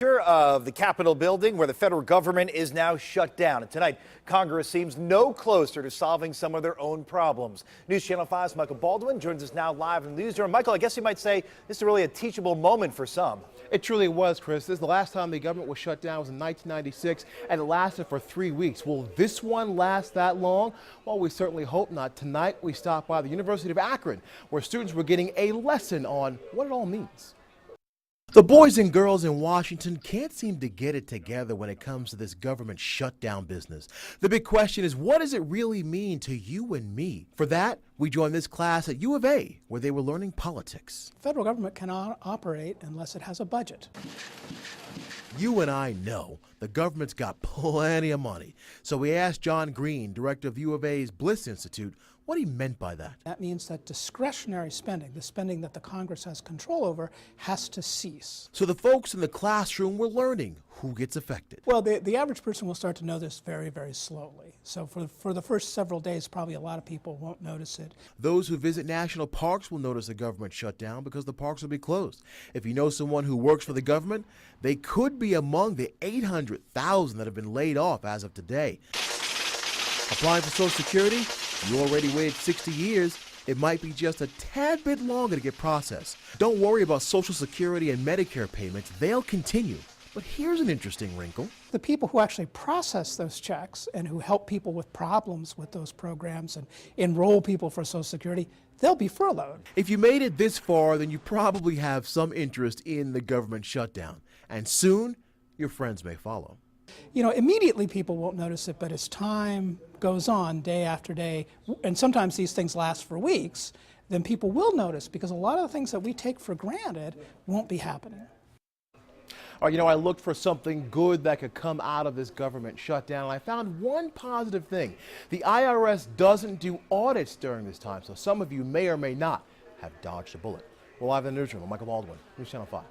Of the Capitol building where the federal government is now shut down. And tonight, Congress seems no closer to solving some of their own problems. News Channel 5's Michael Baldwin joins us now live in the newsroom. Michael, I guess you might say this is really a teachable moment for some. It truly was, Chris. This is the last time the government was shut down was in 1996, and it lasted for 3 weeks. Will this one last that long? Well, we certainly hope not. Tonight, we stopped by the University of Akron, where students were getting a lesson on what it all means. The boys and girls in Washington can't seem to get it together when it comes to this government shutdown business. The big question is, what does it really mean to you and me? For that, we joined this class at U of A, where they were learning politics. The federal government cannot operate unless it has a budget. You and I know the government's got plenty of money. So we asked John Green, director of U of A's Bliss Institute, what he meant by that. That means that discretionary spending, the spending that the Congress has control over, has to cease. So the folks in the classroom were learning who gets affected. Well, the average person will start to know this very, very slowly. So for the first several days, probably a lot of people won't notice it. Those who visit national parks will notice the government shut down because the parks will be closed. If you know someone who works for the government, they could be among the 800,000 that have been laid off as of today. Applying for Social Security? You already waited 60 years. It might be just a tad bit longer to get processed. Don't worry about Social Security and Medicare payments. They'll continue. But here's an interesting wrinkle. The people who actually process those checks and who help people with problems with those programs and enroll people for Social Security, they'll be furloughed. If you made it this far, then you probably have some interest in the government shutdown. And soon, your friends may follow. You know, immediately people won't notice it, but as time goes on, day after day, and sometimes these things last for weeks, then people will notice because a lot of the things that we take for granted won't be happening. All right, you know, I looked for something good that could come out of this government shutdown, and I found one positive thing. The IRS doesn't do audits during this time, so some of you may or may not have dodged a bullet. We're live in the newsroom. I'm Michael Baldwin, News Channel 5.